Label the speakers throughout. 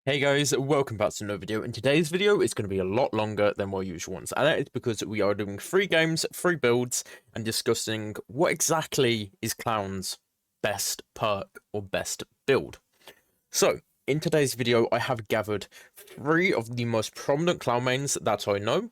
Speaker 1: Hey guys, welcome back to another video. In today's video, it's going to be a lot longer than my usual ones, and that is because we are doing 3 games, 3 builds, and discussing what exactly is Clown's best perk or best build. So, in today's video, I have gathered 3 of the most prominent Clown mains that I know,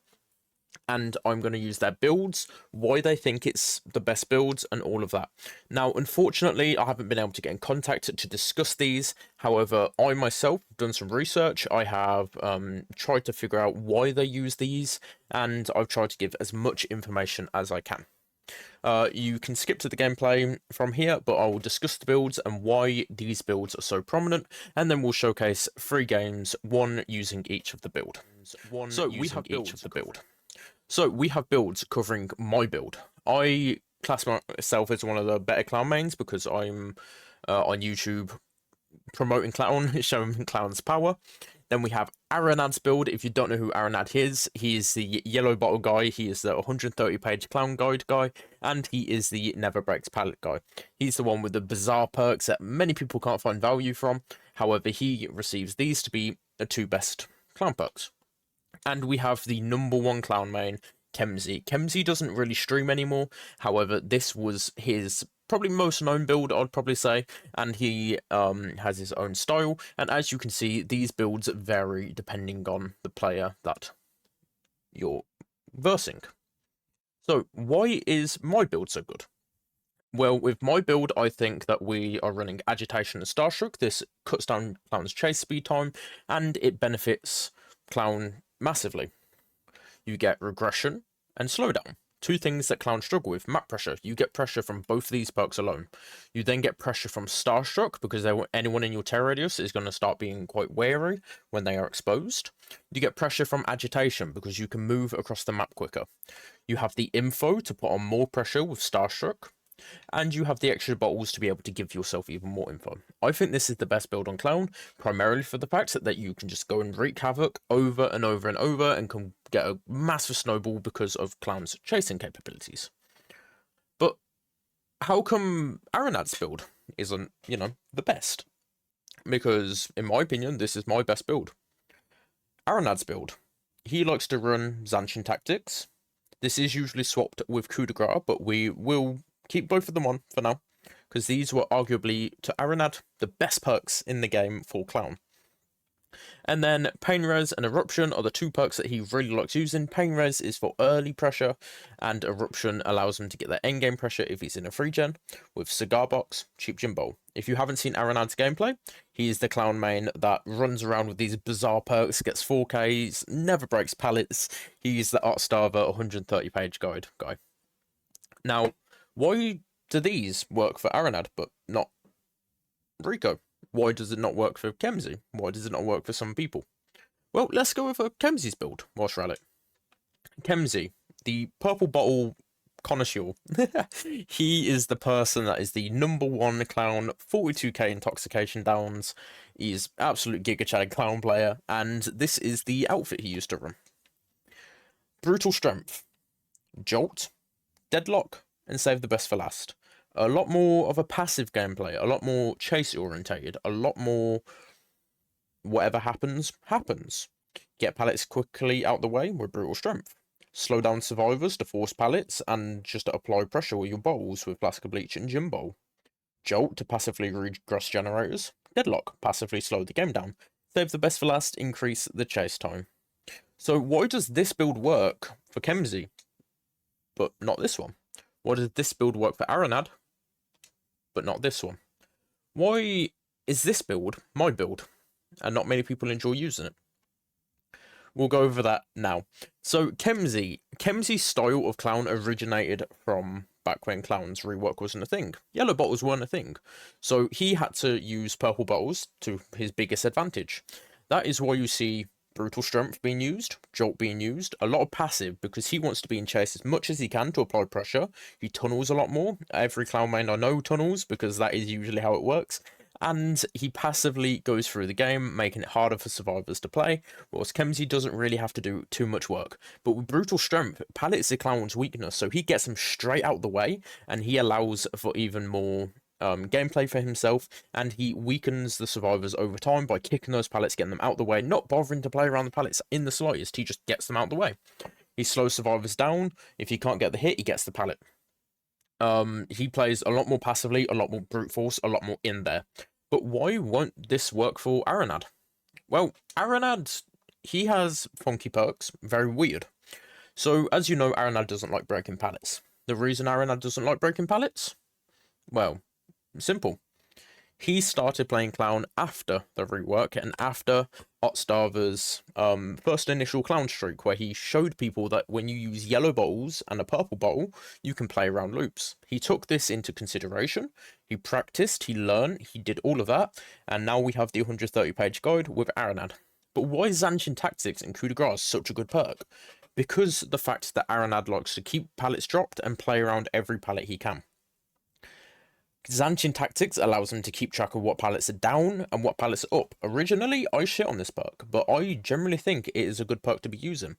Speaker 1: and I'm going to use their builds, why they think it's the best builds, and all of that. Now, unfortunately, I haven't been able to get in contact to discuss these. However, I myself have done some research. I have tried to figure out why they use these, and I've tried to give as much information as I can. You can skip to the gameplay from here, but I will discuss the builds and why these builds are so prominent, and then we'll showcase 3 games, one using each of the build. So we have builds covering my build. I class myself as one of the better Clown mains because I'm on YouTube promoting Clown, showing Clown's power. Then we have Aranad's build. If you don't know who Aranad is, he is the yellow bottle guy, he is the 130-page Clown guide guy, and he is the never breaks pallet guy. He's the one with the bizarre perks that many people can't find value from. However, he receives these to be the 2 best Clown perks. And we have the #1 Clown main, Kemsy. Kemsy doesn't really stream anymore. However, this was his probably most known build, I'd probably say, and he has his own style. And as you can see, these builds vary depending on the player that you're versing. So, why is my build so good? Well, with my build, I think that we are running Agitation and Starstruck. This cuts down Clown's chase speed time, and it benefits Clown massively. You get regression and slowdown, 2 things that Clown struggle with. Map pressure, you get pressure from both of these perks alone. You then get pressure from Starstruck because anyone in your terror radius is going to start being quite wary when they are exposed. You get pressure from Agitation because you can move across the map quicker. You have the info to put on more pressure with Starstruck. And you have the extra bottles to be able to give yourself even more info. I think this is the best build on Clown, primarily for the fact that you can just go and wreak havoc over and over and over and can get a massive snowball because of Clown's chasing capabilities. But how come Aranad's build isn't, the best? Because, in my opinion, this is my best build. Aranad's build. He likes to run Zanshin tactics. This is usually swapped with coup de grace, but we will keep both of them on for now, because these were arguably, to Aranad, the best perks in the game for Clown. And then Pain Res and Eruption are the 2 perks that he really likes using. Pain Res is for early pressure, and Eruption allows him to get that endgame pressure if he's in a free gen, with Cigar Box, Cheap Jimbo. If you haven't seen Aranad's gameplay, he is the Clown main that runs around with these bizarre perks, gets 4Ks, never breaks pallets. He's the Art Starver 130-page guide guy. Now, why do these work for Aranad but not Rico? Why does it not work for Kemsy? Why does it not work for some people? Well, let's go with Kemsy's build whilst we're at it. Kemsy, the purple bottle connoisseur. He is the person that is the #1 Clown, 42k intoxication downs. He's absolute Giga Chad Clown player, and this is the outfit he used to run. Brutal Strength, Jolt, Deadlock, and Save the Best for last. A lot more of a passive gameplay, a lot more chase orientated, a lot more whatever happens, happens. Get pallets quickly out the way with Brutal Strength. Slow down survivors to force pallets and just to apply pressure with your bowls with Blasker Bleach and Jimbo. Jolt to passively regress generators. Deadlock, passively slow the game down. Save the Best for last, increase the chase time. So why does this build work for Kemsy, but not this one? Why does this build work for Aranad, but not this one? Why is this build my build, and not many people enjoy using it? We'll go over that now. So Kemsy's style of Clown originated from back when Clown's rework wasn't a thing. Yellow bottles weren't a thing. So he had to use purple bottles to his biggest advantage. That is why you see Brutal Strength being used, Jolt being used, a lot of passive, because he wants to be in chase as much as he can to apply pressure. He tunnels a lot more. Every Clown main I know tunnels, because that is usually how it works. And he passively goes through the game, making it harder for survivors to play, whilst Kemsy doesn't really have to do too much work. But with Brutal Strength, pallets are Clown's weakness, so he gets them straight out the way, and he allows for even more gameplay for himself, and he weakens the survivors over time by kicking those pallets, getting them out the way, not bothering to play around the pallets in the slightest. He just gets them out the way. He slows survivors down. If he can't get the hit, he gets the pallet. He plays a lot more passively, a lot more brute force, a lot more in there. But why won't this work for Aranad? Well, Aranad, he has funky perks, very weird. So, as you know, Aranad doesn't like breaking pallets. The reason Aranad doesn't like breaking pallets? Well, simple. He started playing Clown after the rework and after Hotstarver's first initial Clown streak, where he showed people that when you use yellow bottles and a purple bottle, you can play around loops. He took this into consideration, he practiced, he learned, he did all of that, and now we have the 130-page guide with Aranad. But why is Zanchin Tactics and Coup de Grace such a good perk? Because the fact that Aranad likes to keep pallets dropped and play around every pallet he can. Zanchin Tactics allows him to keep track of what pallets are down and what pallets are up. Originally, I shit on this perk, but I generally think it is a good perk to be using.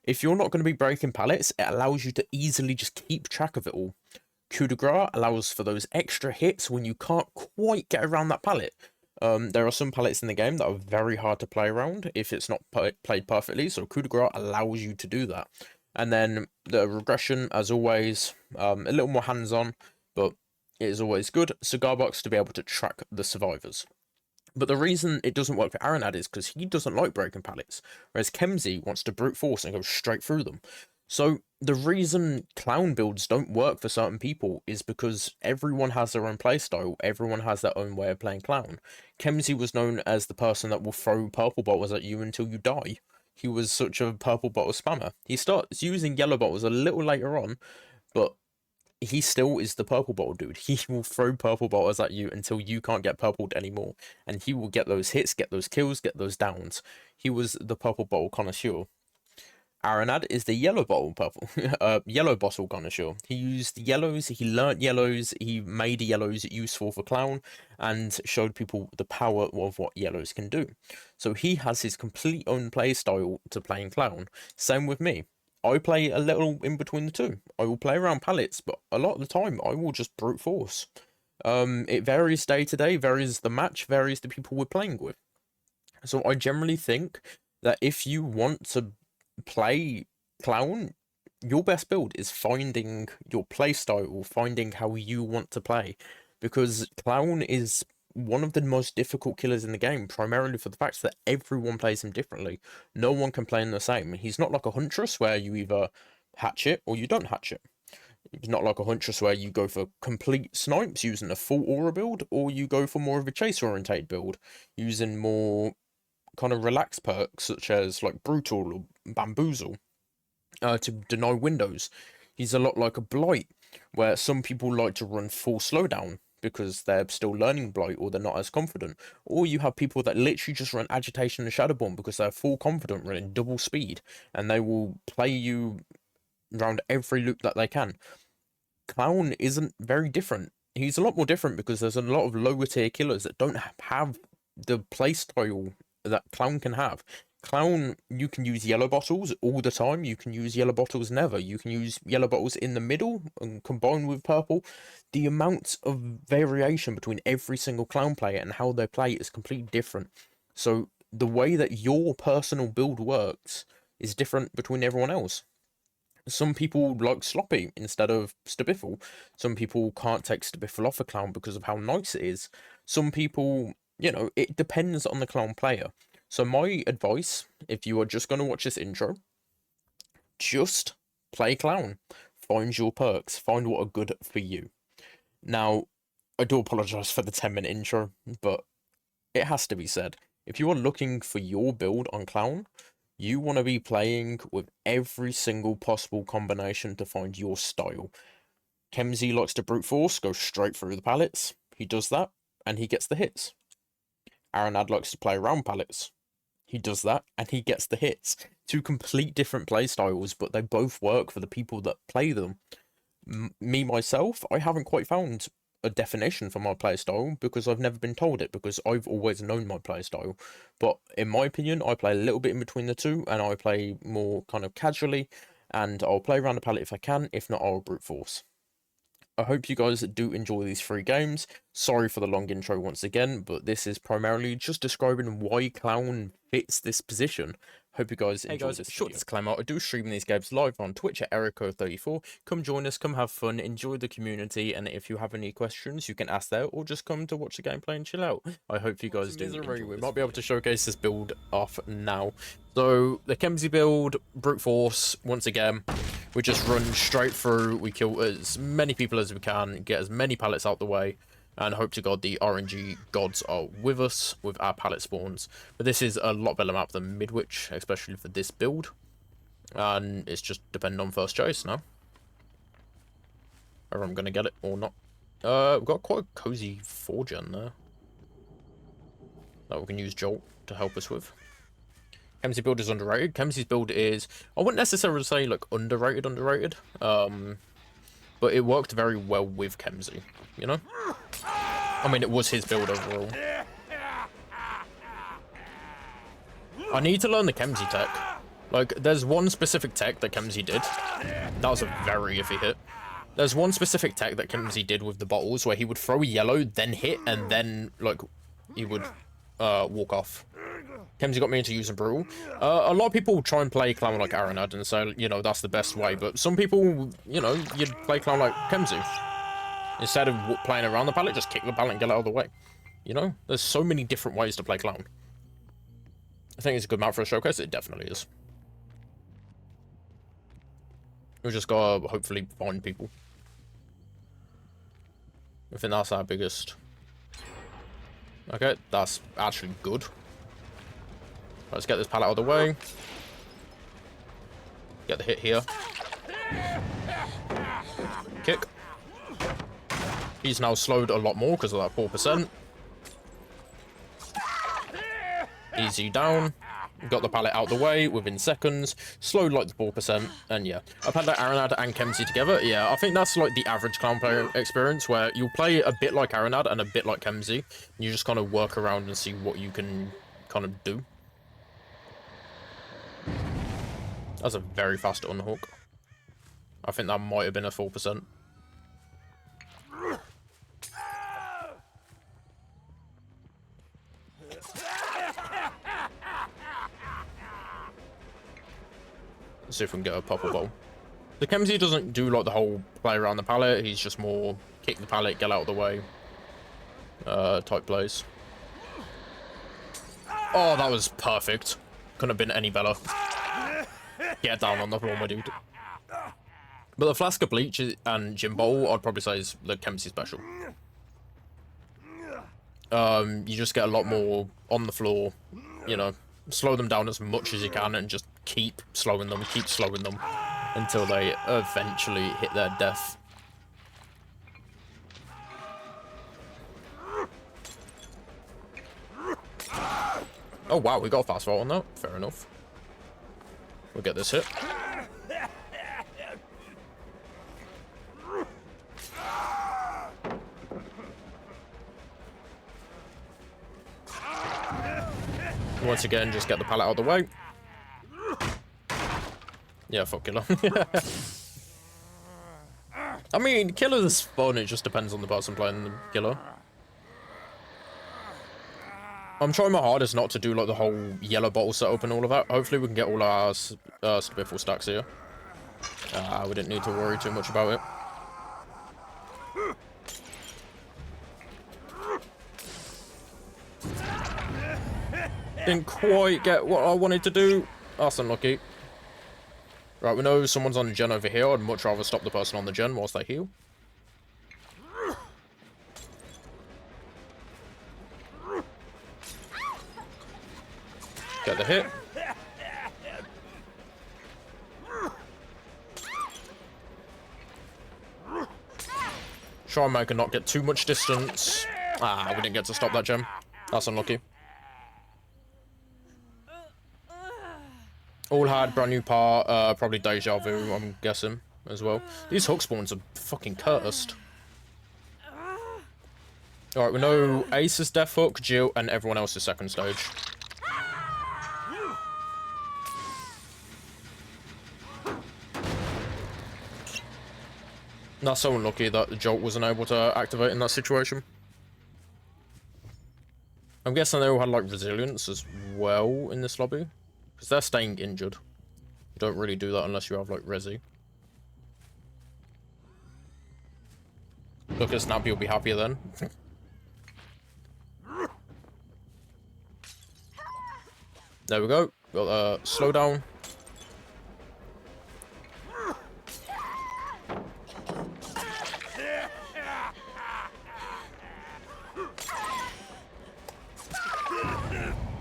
Speaker 1: If you're not going to be breaking pallets, it allows you to easily just keep track of it all. Coup de Grace allows for those extra hits when you can't quite get around that pallet. There are some pallets in the game that are very hard to play around if it's not played perfectly, so Coup de Grace allows you to do that. And then the regression, as always, a little more hands-on, but it is always good. Cigar box to be able to track the survivors. But the reason it doesn't work for Aranad is because he doesn't like breaking pallets, whereas Kemsey wants to brute force and go straight through them. So the reason Clown builds don't work for certain people is because everyone has their own playstyle, everyone has their own way of playing Clown. Kemsey was known as the person that will throw purple bottles at you until you die. He was such a purple bottle spammer. He starts using yellow bottles a little later on, but he still is the purple bottle dude. He will throw purple bottles at you until you can't get purpled anymore. And he will get those hits, get those kills, get those downs. He was the purple bottle connoisseur. Aranad is the yellow bottle connoisseur. He used yellows, he learnt yellows, he made yellows useful for Clown, and showed people the power of what yellows can do. So he has his complete own play style to playing Clown. Same with me. I play a little in between the two. I will play around pallets, but a lot of the time I will just brute force. It varies day to day, varies the match, varies the people we're playing with. So I generally think that if you want to play Clown, your best build is finding your play style, finding how you want to play, because Clown is one of the most difficult killers in the game, primarily for the fact that everyone plays him differently. No one can play him the same. He's not like a Huntress where you either hatch it or you don't hatch it. It's not like a Huntress where you go for complete snipes using a full aura build, or you go for more of a chase orientated build using more kind of relaxed perks such as like brutal or bamboozle to deny windows. He's a lot like a blight, where some people like to run full slowdown because they're still learning blight or they're not as confident. Or you have people that literally just run agitation and shadowborn because they're full confident running double speed and they will play you around every loop that they can. Clown isn't very different. He's a lot more different because there's a lot of lower tier killers that don't have the playstyle that Clown can have. Clown, you can use yellow bottles all the time. You can use yellow bottles never. You can use yellow bottles in the middle and combine with purple. The amount of variation between every single Clown player and how they play is completely different. So the way that your personal build works is different between everyone else. Some people like Sloppy instead of Stabiffle. Some people can't take Stabiffle off a Clown because of how nice it is. Some people, it depends on the Clown player. So my advice, if you are just going to watch this intro, just play Clown. Find your perks. Find what are good for you. Now, I do apologise for the 10-minute intro, but it has to be said. If you are looking for your build on Clown, you want to be playing with every single possible combination to find your style. Kemsey likes to brute force, go straight through the pallets. He does that, and he gets the hits. Aranad likes to play around pallets. He does that, and he gets the hits. Two complete different play styles, but they both work for the people that play them. Me, myself, I haven't quite found a definition for my playstyle because I've never been told it, because I've always known my playstyle. But in my opinion, I play a little bit in between the two, and I play more kind of casually, and I'll play around the pallet if I can. If not, I'll brute force. I hope you guys do enjoy these 3 games. Sorry for the long intro once again, but this is primarily just describing why Clown fits this position. Hope you guys enjoy this short disclaimer. I do stream these games live on Twitch at Erico34. Come join us, come have fun, enjoy the community, and if you have any questions, you can ask there, or just come to watch the gameplay and chill out. I hope you guys do enjoy. We might be able to showcase this build off now. So, the Kemsey build, brute force, once again. We just run straight through, we kill as many people as we can, get as many pallets out the way, and hope to God the RNG gods are with us with our pallet spawns. But this is a lot better map than Midwich, especially for this build. And it's just depending on first choice now. Whether I'm going to get it or not. We've got quite a cozy 4-gen there. That we can use Jolt to help us with. Kemsey build is underrated. Kemsey's build is, I wouldn't necessarily say like underrated, but it worked very well with Kemsey, you know? I mean, it was his build overall. I need to learn the Kemsey tech. Like, there's one specific tech that Kemsey did. That was a very iffy hit. There's one specific tech that Kemsey did with the bottles where he would throw yellow, then hit, and then, like, he would walk off. Kemsey got me into using Brutal. A lot of people try and play Clown like Aranad and say, you know, that's the best way. But some people, you know, you'd play Clown like Kemsey. Instead of playing around the pallet, just kick the pallet and get it out of the way. You know, there's so many different ways to play Clown. I think it's a good map for a showcase. It definitely is. We just gotta hopefully find people. I think that's our biggest. Okay, that's actually good. Let's get this pallet out of the way. Get the hit here. Kick. He's now slowed a lot more because of that 4%. Easy down. Got the pallet out the way within seconds. Slowed like the 4%. And yeah, I've had that Aranad and Kemsey together. Yeah, I think that's like the average Clown player experience where you'll play a bit like Aranad and a bit like Kemsey. And you just kind of work around and see what you can kind of do. That's a very fast unhook. I think that might have been a 4%. Let's see if we can get a pop bottle. The Kemsey doesn't do like the whole play around the pallet. He's just more kick the pallet, get out of the way type plays. Oh, that was perfect. Couldn't have been any better. Get down on the floor, my dude. But the Flask of Bleach and Gym Bowl, I'd probably say is the Kemsey special. You just get a lot more on the floor, you know, slow them down as much as you can and just keep slowing them until they eventually hit their death. Oh wow, we got a fast vault on that. Fair enough. We'll get this hit. Once again, just get the pallet out of the way. Yeah, fuck killer. I mean, killer's fun, it just depends on the person playing the killer. I'm trying my hardest not to do like the whole yellow bottle setup and all of that. Hopefully we can get all our spiffle stacks here. We didn't need to worry too much about it. Didn't quite get what I wanted to do. That's unlucky. Right, we know someone's on the gen over here. I'd much rather stop the person on the gen whilst they heal. Get the hit. Try and make her not get too much distance. We didn't get to stop that gem. That's unlucky. All had brand new part, probably deja vu, I'm guessing, as well. These hook spawns are fucking cursed. Alright, we know Ace is death hook, Jill, and everyone else is second stage. That's so unlucky that the Jolt wasn't able to activate in that situation. I'm guessing they all had, like, resilience as well in this lobby. Because they're staying injured. You don't really do that unless you have, like, resi. Look at Snappy, will be happier then. There we go. Got slow down.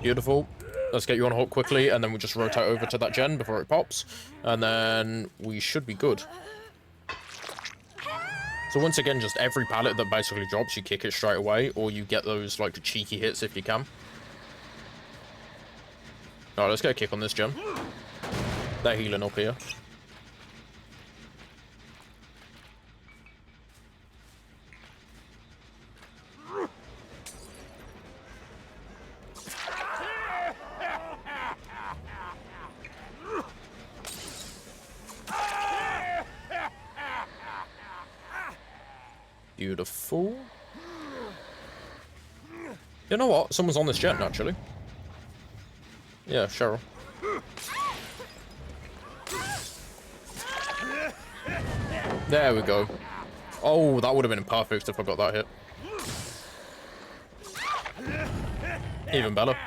Speaker 1: Beautiful. Let's get you on hook quickly, and then we just rotate over to that gen before it pops. And then we should be good. So once again, just every pallet that basically drops, you kick it straight away, or you get those, like, cheeky hits if you can. Alright, let's get a kick on this gen. They're healing up here. Beautiful. You know what? Someone's on this jet, actually. Yeah, Cheryl. There we go. Oh, that would have been perfect if I got that hit. Even better.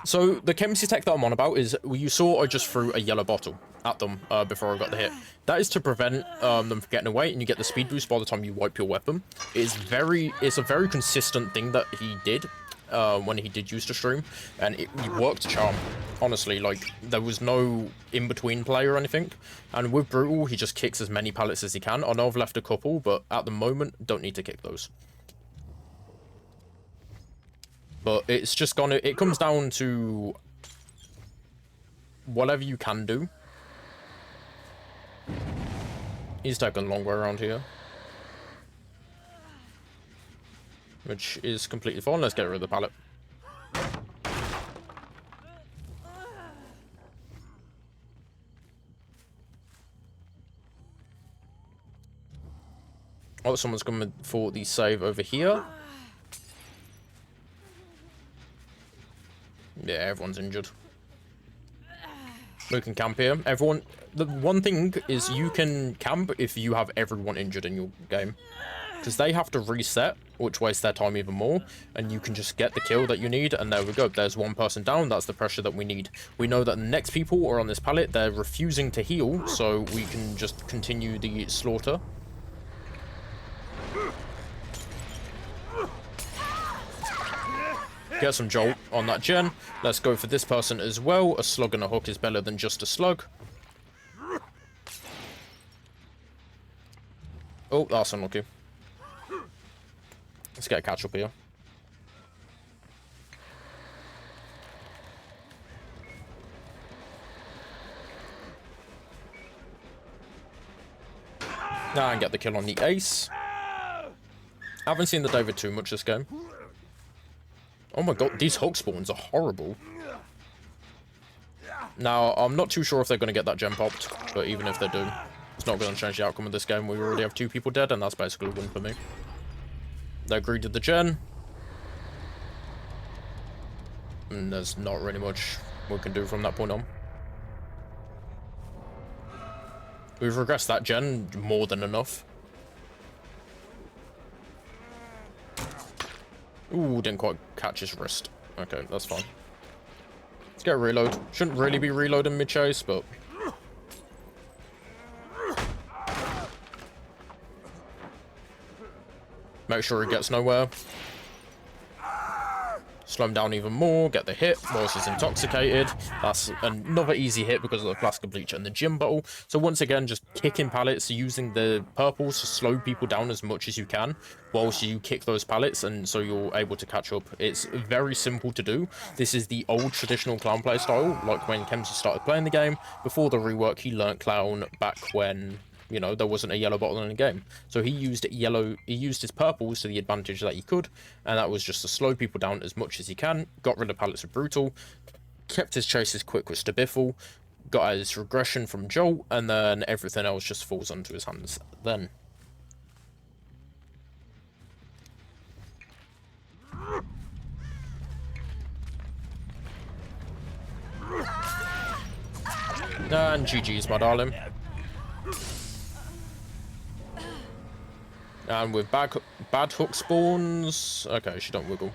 Speaker 1: So, the chemistry tech that I'm on about is, you saw I just threw a yellow bottle at them before I got the hit. That is to prevent them from getting away, and you get the speed boost by the time you wipe your weapon. It's a very consistent thing that he did when he did use the stream, and it worked charm. Honestly, like, there was no in-between play or anything. And with Brutal, he just kicks as many pallets as he can. I know I've left a couple, but at the moment, don't need to kick those. But it's just it comes down to whatever you can do. He's taking a long way around here. Which is completely fine. Let's get rid of the pallet. Oh, someone's coming for the save over here. Yeah, everyone's injured. We can camp here. Everyone... The one thing is you can camp if you have everyone injured in your game. Because they have to reset, which wastes their time even more. And you can just get the kill that you need. And there we go. There's one person down. That's the pressure that we need. We know that the next people are on this pallet. They're refusing to heal. So we can just continue the slaughter. Get some jolt on that gen. Let's go for this person as well. A slug and a hook is better than just a slug. Oh, that's unlucky. Let's get a catch up here. And get the kill on the ace. I haven't seen the David too much this game. Oh my god, these hook spawns are horrible. Now, I'm not too sure if they're going to get that gem popped, but even if they do, it's not going to change the outcome of this game. We already have 2 people dead, and that's basically a win for me. They greeted the gen. And there's not really much we can do from that point on. We've regressed that gen more than enough. Ooh, didn't quite catch his wrist. Okay, that's fine. Let's get a reload. Shouldn't really be reloading mid-chase, but... Make sure he gets nowhere. Slow him down even more, get the hit whilst he's intoxicated. That's another easy hit because of the flask of bleach and the gym bottle. So once again, just kicking pallets, using the purples to slow people down as much as you can whilst you kick those pallets, and so you're able to catch up. It's very simple to do. This is the old traditional clown play style, like when Kemsey started playing the game. Before the rework, he learnt clown back when... you know, there wasn't a yellow bottle in the game. So he used his purples to the advantage that he could, and that was just to slow people down as much as he can, got rid of pallets of Brutal, kept his chases quick with Stabiffle, got his regression from Jolt, and then everything else just falls onto his hands then. And GG's, my darling. And with bad hook spawns... Okay, she don't wiggle.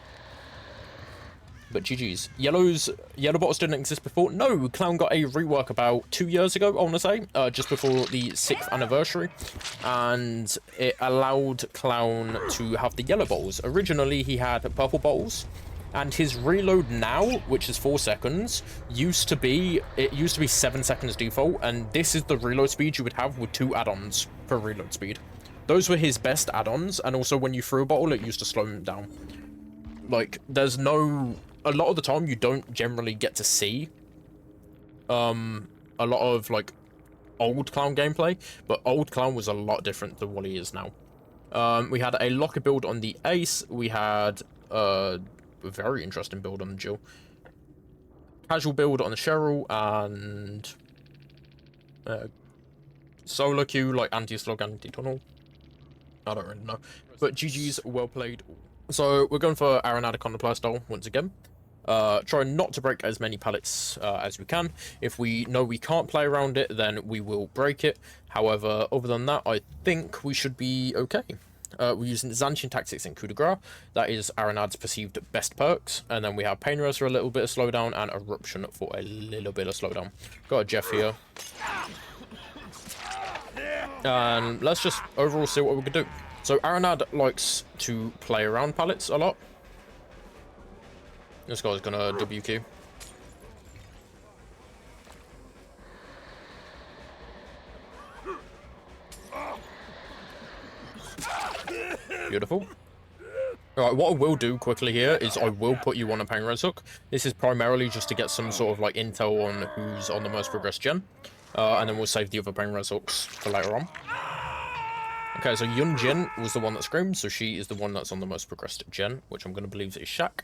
Speaker 1: But GG's. Yellow bottles didn't exist before. No, Clown got a rework about 2 years ago, I want to say. Just before the 6th anniversary. And it allowed Clown to have the yellow bottles. Originally, he had purple bottles. And his reload now, which is 4 seconds, used to be 7 seconds default. And this is the reload speed you would have with 2 add-ons for reload speed. Those were his best add-ons. And also, when you threw a bottle, it used to slow him down. Like, there's no... A lot of the time, you don't generally get to see a lot of, like, old Clown gameplay, but old Clown was a lot different than what he is now. We had a locker build on the Ace. We had a very interesting build on the Jill. Casual build on the Cheryl, and solo queue, like anti-slug, anti-tunnel. I don't really know. But GG's, well played. So, we're going for Aronatic on the playstyle once again. Try not to break as many pallets as we can. If we know we can't play around it, then we will break it. However, other than that, I think we should be okay. We're using Zanchin Tactics and Coup de Grace. That is Aronad's perceived best perks. And then we have Pain Res for a little bit of slowdown and Eruption for a little bit of slowdown. Got a Jeff here. And let's just overall see what we can do. So Aronad likes to play around pallets a lot. This guy's gonna WQ. Beautiful. Alright, what I will do quickly here is I will put you on a Pain Res hook. This is primarily just to get some sort of like intel on who's on the most progressed gen. And then we'll save the other Pain Res hooks for later on. Okay, so Yun Jin was the one that screamed, so she is the one that's on the most progressed gen, which I'm going to believe is Shaq.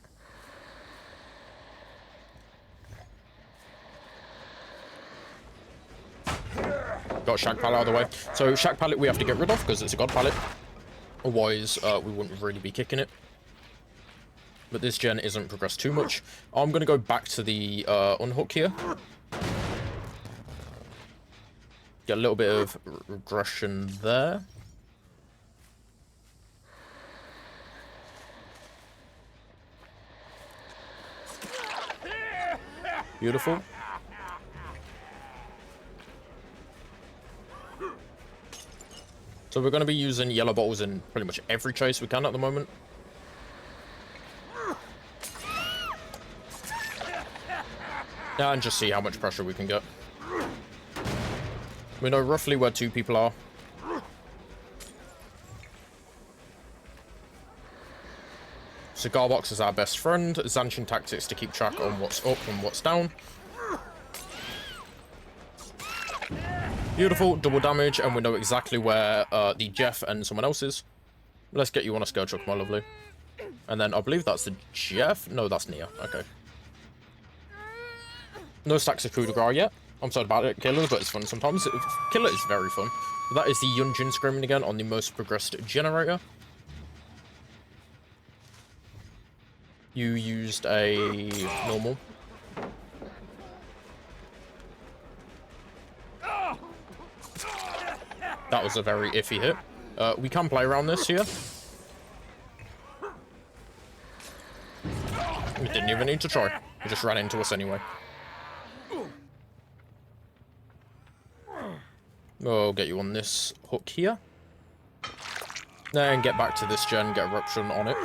Speaker 1: Got Shaq pallet out of the way. So Shaq pallet we have to get rid of because it's a god pallet. Otherwise, we wouldn't really be kicking it. But this gen isn't progressed too much. I'm going to go back to the unhook here. Get a little bit of regression there. Beautiful. So we're going to be using yellow bottles in pretty much every chase we can at the moment. And just see how much pressure we can get. We know roughly where 2 people are. Cigar Box is our best friend. Zanchin Tactics to keep track on what's up and what's down. Beautiful, double damage, and we know exactly where the Jeff and someone else is. Let's get you on a skill truck, my lovely. And then I believe that's the Jeff. No, that's Nia. Okay. No stacks of coup de grace yet. I'm sorry about it, Killer, but it's fun sometimes. Killer is very fun. That is the Yunjin screaming again on the most progressed generator. You used a normal. That was a very iffy hit. We can play around this here. We didn't even need to try. He just ran into us anyway. We'll get you on this hook here. Then get back to this gen, get Eruption on it.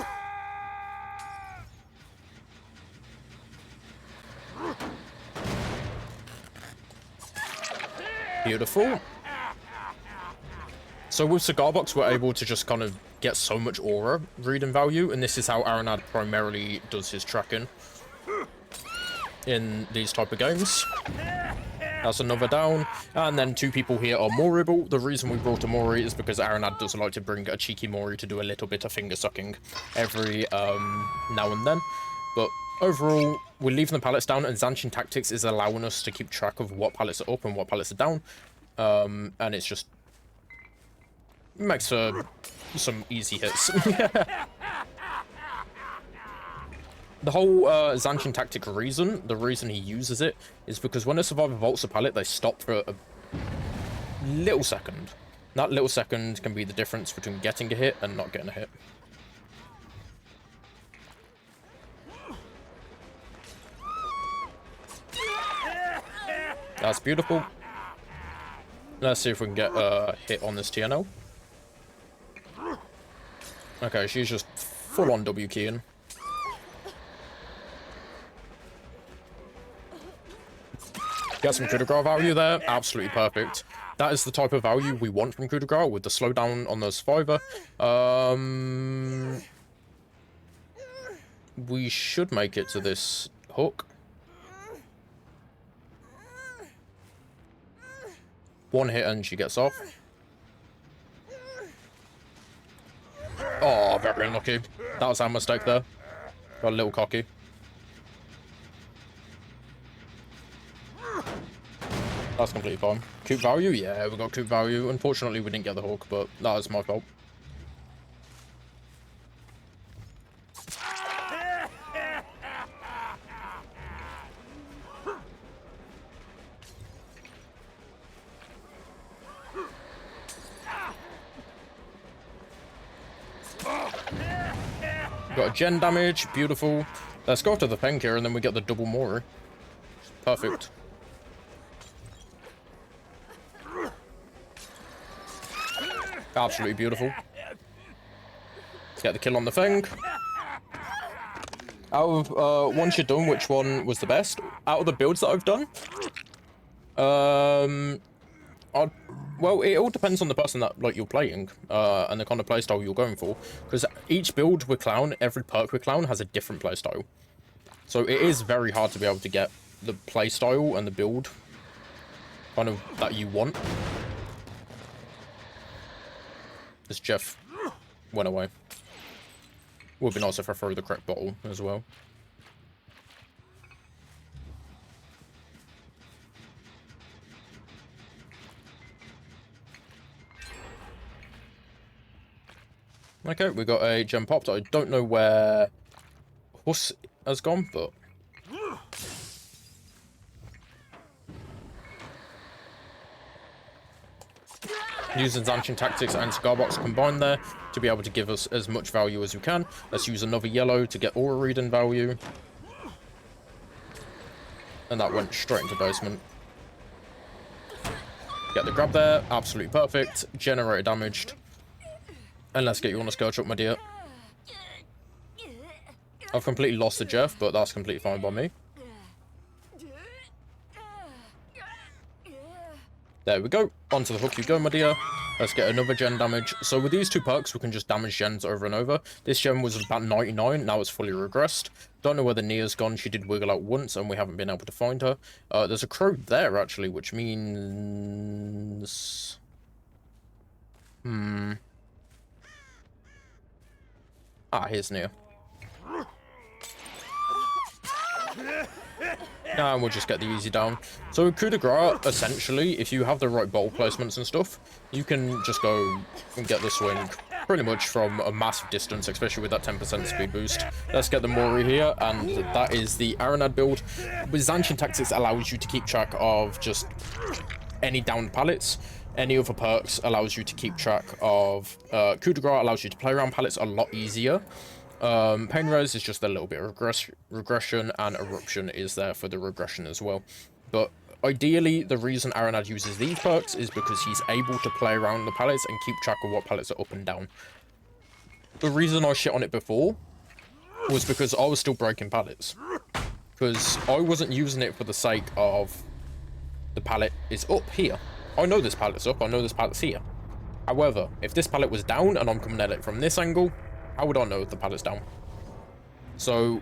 Speaker 1: Beautiful. So with Cigar Box, we're able to just kind of get so much aura reading value, and this is how Aronad primarily does his tracking in these type of games. That's another down, and then 2 people here are Moriable. The reason we brought a Mori is because Aronad does like to bring a cheeky Mori to do a little bit of finger sucking every now and then. But overall, we're leaving the pallets down, and Zanchin Tactics is allowing us to keep track of what pallets are up and what pallets are down. And it's just makes for some easy hits. The whole Zanchin tactic reason, the reason he uses it, is because when a survivor vaults a pallet, they stop for a little second. That little second can be the difference between getting a hit and not getting a hit. That's beautiful. Let's see if we can get a hit on this TNL. Okay, she's just full-on W keying. Get some coup de grace value there. Absolutely perfect. That is the type of value we want from coup de grace with the slowdown on the survivor. We should make it to this hook. One hit and she gets off. Oh, very unlucky. That was our mistake there. Got a little cocky. That's completely fine. Coup value? Yeah, we got coup value. Unfortunately, we didn't get the hook, but that was my fault. Got a gen damage. Beautiful. Let's go after the Feng here, and then we get the double Mori. Perfect. Absolutely beautiful. Let's get the kill on the Feng. Out of once you're done, which one was the best? Out of the builds that I've done, well, it all depends on the person that you're playing, and the kind of playstyle you're going for. Because each build with Clown, every perk with Clown has a different playstyle. So it is very hard to be able to get the playstyle and the build kind of that you want. This Jeff went away. Would be nice if I throw the correct bottle as well. Okay, we got a gem popped. I don't know where Huss has gone, but using Zanchin tactics and cigar box combined there to be able to give us as much value as we can. Let's use another yellow to get aura reading value. And that went straight into basement. Get the grab there. Absolutely perfect. Generator damaged. And let's get you on a skill truck, my dear. I've completely lost the Jeff, but that's completely fine by me. There we go. Onto the hook you go, my dear. Let's get another gen damage. So with these two perks, we can just damage gens over and over. This gen was about 99. Now it's fully regressed. Don't know where the Nia's gone. She did wiggle out once, and we haven't been able to find her. There's a crow there, actually, which means... Ah, here's Nia. And we'll just get the easy down. So coup de grace, essentially, if you have the right bowl placements and stuff, you can just go and get the swing pretty much from a massive distance, especially with that 10% speed boost. Let's get the Mori here, and that is the Aranad build. With Zanchin tactics allows you to keep track of just any downed pallets. Any other perks allows you to keep track of coup de grace, allows you to play around pallets a lot easier. Pain res is just a little bit of regression, and eruption is there for the regression as well. But ideally, the reason Aranad uses these perks is because he's able to play around the pallets and keep track of what pallets are up and down. The reason I shit on it before was because I was still breaking pallets. Because I wasn't using it for the sake of the pallet is up here. I know this pallet's up, I know this pallet's here. However, if this pallet was down and I'm coming at it from this angle, how would I know if the pallet's down? So,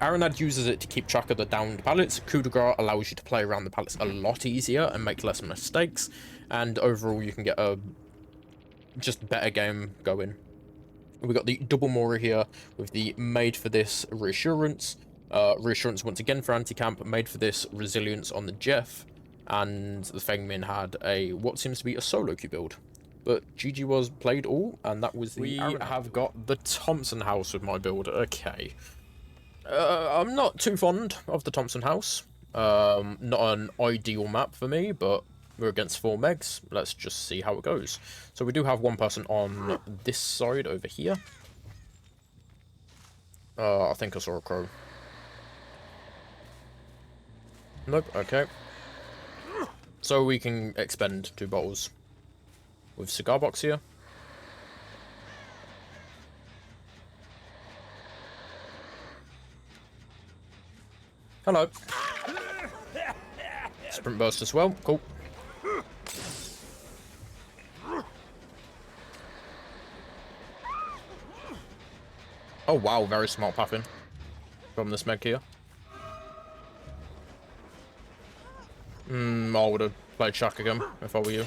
Speaker 1: Aranad uses it to keep track of the downed pallets. Coup de grace allows you to play around the pallets a lot easier and make less mistakes. And overall, you can get a just better game going. We got the double Mori here with the made for this reassurance. Reassurance once again for anti-camp, made for this resilience on the Jeff. And the Feng Min had a what seems to be a solo queue build. But GG was played all, and that was the... We have got the Thompson house with my build. Okay. I'm not too fond of the Thompson House. Not an ideal map for me, but we're against 4 megs. Let's just see how it goes. So we do have one person on this side over here. I think I saw a crow. Nope, okay. So we can expend 2 bottles. With cigar box here. Hello. Sprint burst as well. Cool. Oh wow, very smart pathing from this meg here. I would have played Shaq again if I were you.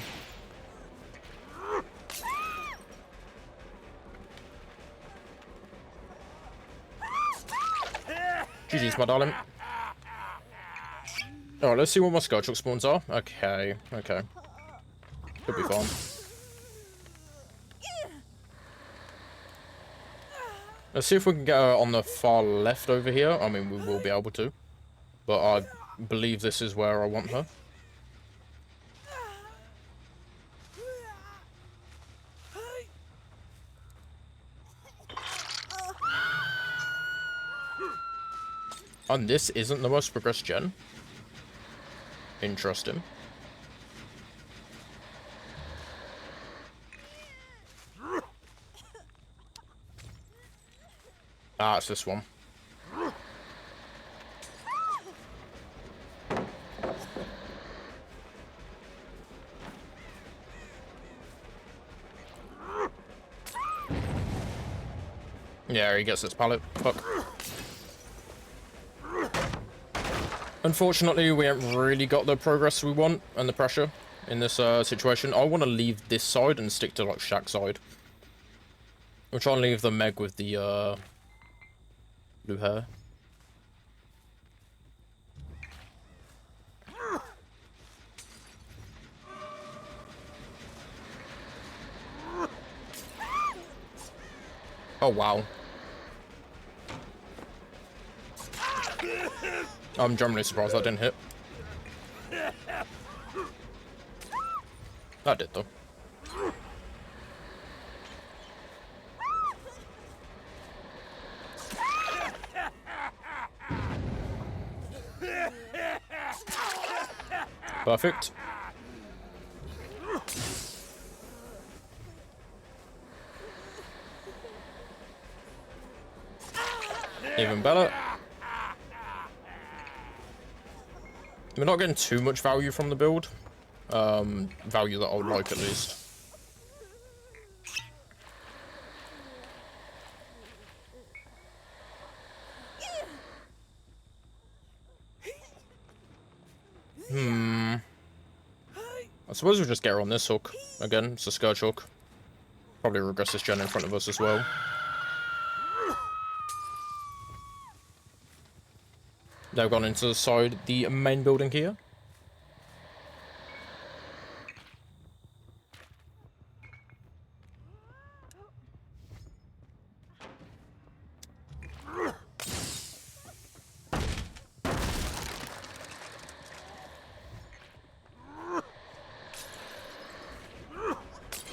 Speaker 1: GG's, my darling. Alright, let's see what my Scourge spawns are. Okay, okay. Could be fun. Let's see if we can get her on the far left over here. I mean, we will be able to. But I believe this is where I want her. And this isn't the most progressed gen. Interesting. Ah, it's this one. Yeah, he gets this pallet. Fuck. Unfortunately, we haven't really got the progress we want and the pressure in this situation. I want to leave this side and stick to, like, Shaq's side. We'll try and leave the Meg with the blue hair. Oh, wow. I'm generally surprised that didn't hit. That did, though. Perfect. Even better. We're not getting too much value from the build. Value that I would like, at least. I suppose we'll just get her on this hook. Again, it's a Scourge hook. Probably regress this gen in front of us as well. They've gone into the side, the main building here.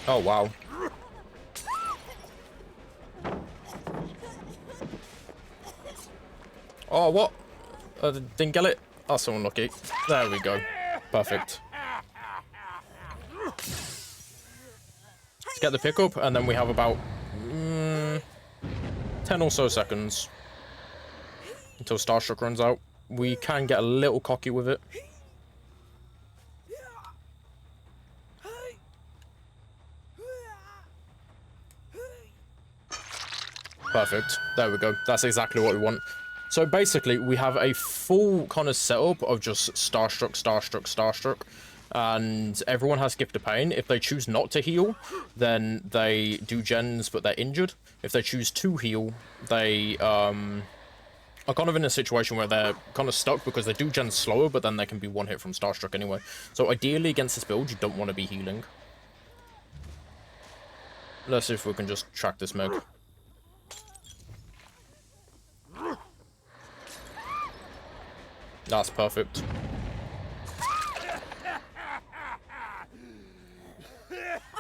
Speaker 1: Oh, wow. Oh, what? Didn't get it? That's so unlucky. There we go. Perfect. Let's get the pickup, and then we have about 10 or so seconds until Starstruck runs out. We can get a little cocky with it. Perfect. There we go. That's exactly what we want. So basically, we have a full kind of setup of just Starstruck, Starstruck, Starstruck. And everyone has Gift of Pain. If they choose not to heal, then they do gens, but they're injured. If they choose to heal, they are kind of in a situation where they're kind of stuck because they do gens slower, but then they can be one hit from Starstruck anyway. So ideally, against this build, you don't want to be healing. Let's see if we can just track this Meg. That's perfect.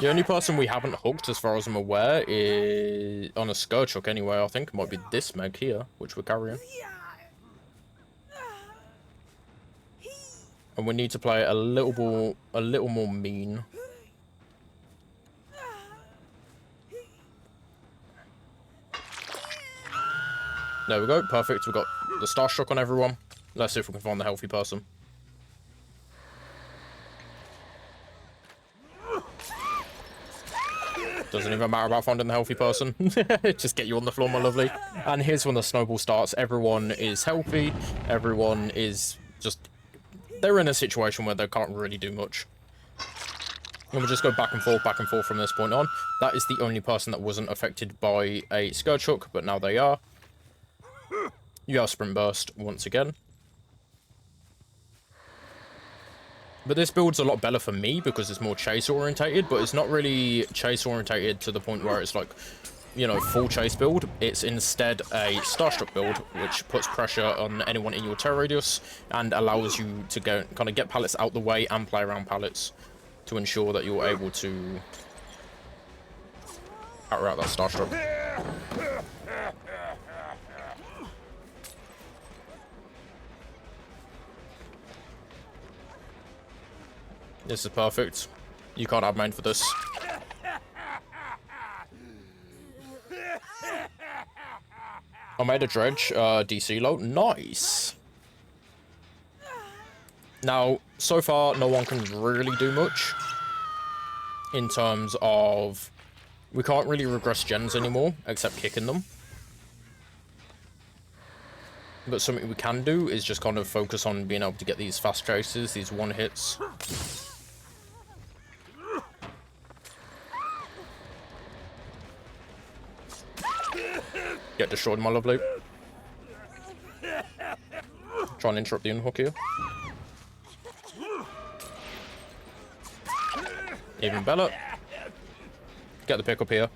Speaker 1: The only person we haven't hooked, as far as I'm aware, is on a skirt chuck anyway. I think it might be this meg here, which we're carrying. And we need to play a little more mean. There we go, perfect. We've got the starstruck on everyone. Let's see if we can find the healthy person. Doesn't even matter about finding the healthy person. Just get you on the floor, my lovely. And here's when the snowball starts. Everyone is healthy. Everyone is just... They're in a situation where they can't really do much. And we'll just go back and forth from this point on. That is the only person that wasn't affected by a skirt chuck, but now they are. You have sprint burst once again. But this build's a lot better for me because it's more chase orientated, but it's not really chase orientated to the point where it's like, you know, full chase build. It's instead a starstruck build, which puts pressure on anyone in your terror radius and allows you to go kind of get pallets out the way and play around pallets to ensure that you're able to outroute that starstruck. This is perfect. You can't have main for this. I made a dredge, DC low. Nice. Now, so far, no one can really do much in terms of... We can't really regress gens anymore, except kicking them. But something we can do is just kind of focus on being able to get these fast chases, these one hits. Get destroyed, my lovely. Try and interrupt the unhook here. Even better. Get the pick up here.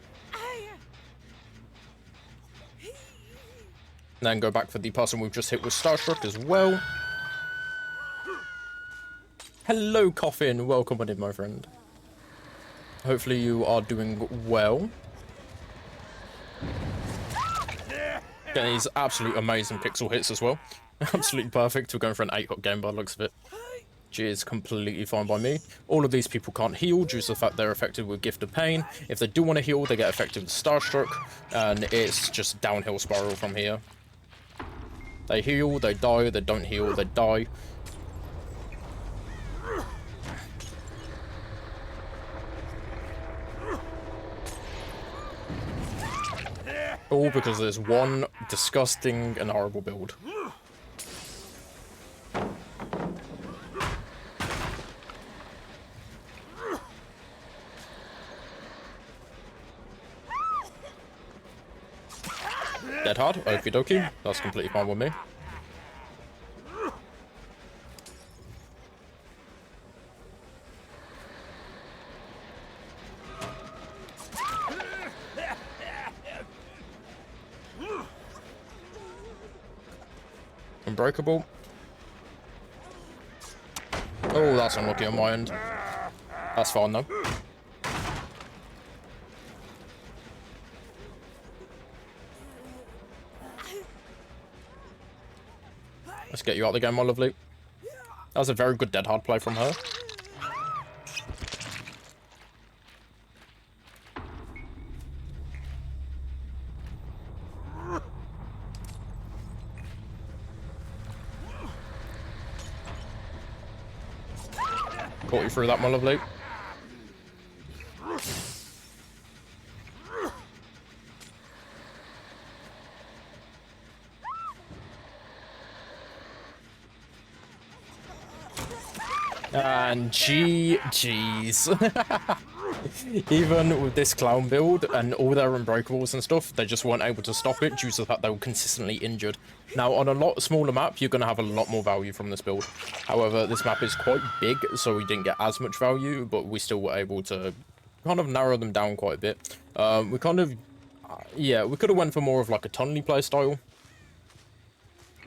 Speaker 1: Then go back for the person we've just hit with starstruck as well. Hello, Coffin. Welcome on in, my friend. Hopefully you are doing well. Getting these absolute amazing pixel hits as well. Absolutely perfect. We're going for an 8-hook game by the looks of it. Which is completely fine by me. All of these people can't heal due to the fact they're affected with Gift of Pain. If they do want to heal, they get affected with Starstruck. And it's just downhill spiral from here. They heal, they die, they don't heal, they die. All because there's one disgusting and horrible build. Dead hard, okie dokie. That's completely fine with me. Unbreakable. Oh, that's unlucky on my end. That's fine though. Let's get you out of the game, my lovely. That was a very good dead hard play from her. Caught you through that, my lovely. And GG's. Even with this clown build and all their unbreakables and stuff, they just weren't able to stop it due to the fact they were consistently injured. Now, on a lot smaller map, you're going to have a lot more value from this build. However, this map is quite big, so we didn't get as much value, but we still were able to kind of narrow them down quite a bit. We kind of, yeah, we could have went for more of like a tunnely play style.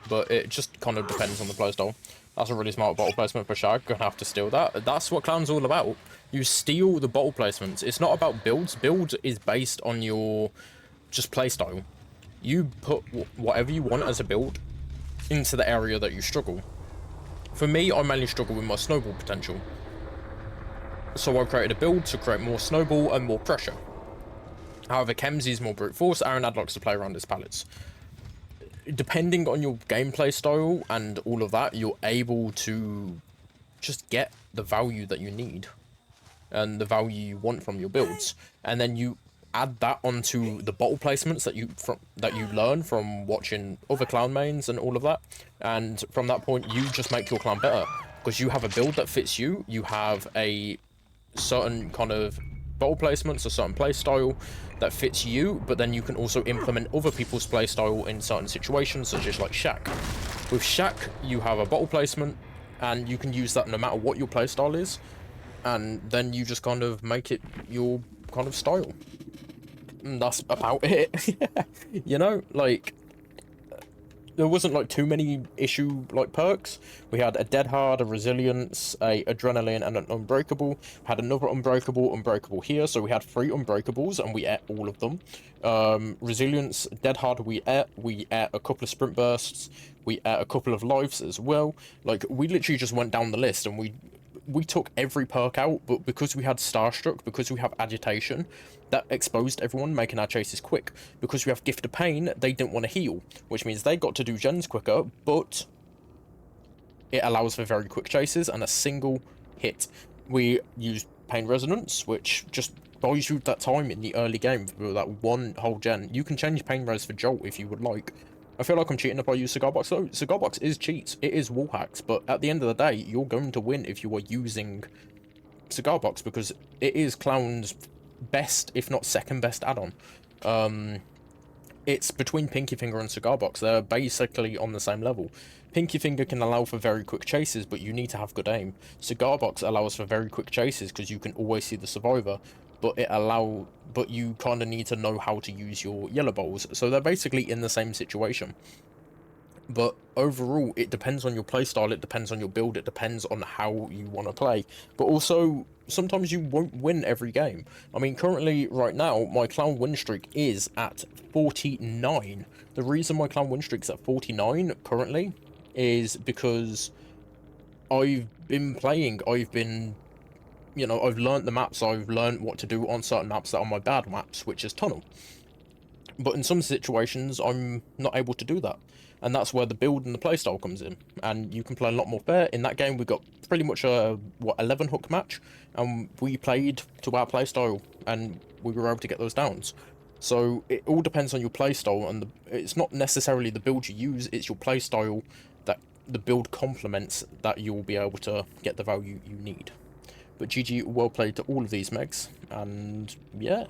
Speaker 1: but it just kind of depends on the playstyle. That's a really smart bottle placement for Shag. Gonna have to steal that. That's what Clan's all about. You steal the bottle placements. It's not about builds. Build is based on your just playstyle. You put whatever you want as a build into the area that you struggle. For me, I mainly struggle with my snowball potential. So I've created a build to create more snowball and more pressure. However, Kemsy's more brute force. Aaron likes to play around his pallets. Depending on your gameplay style and all of that, you're able to just get the value that you need and the value you want from your builds, and then you add that onto the bottle placements that you learn from watching other clown mains and all of that, and from that point you just make your clown better because you have a build that fits you. You have a certain kind of bottle placements, a certain play style that fits you, but then you can also implement other people's play style in certain situations, such as like Shaq. With Shaq, you have a bottle placement, and you can use that no matter what your play style is, and then you just kind of make it your kind of style. And that's about it. You know, like, there wasn't like too many issue like perks. We had a dead hard, a resilience, a adrenaline, and an unbreakable. We had another unbreakable here, so we had 3 unbreakables and we ate all of them. Resilience, dead hard, we ate a couple of sprint bursts, we ate a couple of lives as well. Like, we literally just went down the list and we took every perk out, but because we had Starstruck, because we have Agitation, that exposed everyone, making our chases quick. Because we have Gift of Pain, they didn't want to heal, which means they got to do gens quicker, but it allows for very quick chases and a single hit. We used Pain Resonance, which just buys you that time in the early game for that one whole gen. You can change Pain Res for Jolt if you would like. I feel like I'm cheating if I use Cigar Box though. Cigar Box is cheats, it is wall hacks, but at the end of the day, you're going to win if you are using Cigar Box because it is Clown's best, if not second best add-on. It's between Pinky Finger and Cigar Box. They're basically on the same level. Pinky Finger can allow for very quick chases, but you need to have good aim. Cigar Box allows for very quick chases because you can always see the survivor, but you kind of need to know how to use your yellow balls. So they're basically in the same situation. But overall, it depends on your playstyle, it depends on your build, it depends on how you want to play. But also, sometimes you won't win every game. I mean, currently, right now, my Clown win streak is at 49. The reason my Clown win streak's at 49 currently is because I've been playing, you know, I've learnt the maps, I've learnt what to do on certain maps that are my bad maps, which is Tunnel. But in some situations, I'm not able to do that. And that's where the build and the playstyle comes in. And you can play a lot more fair. In that game, we got pretty much a, 11 hook match. And we played to our playstyle. And we were able to get those downs. So it all depends on your playstyle. And it's not necessarily the build you use. It's your playstyle that the build complements that you'll be able to get the value you need. But GG, well played to all of these megs. And yeah.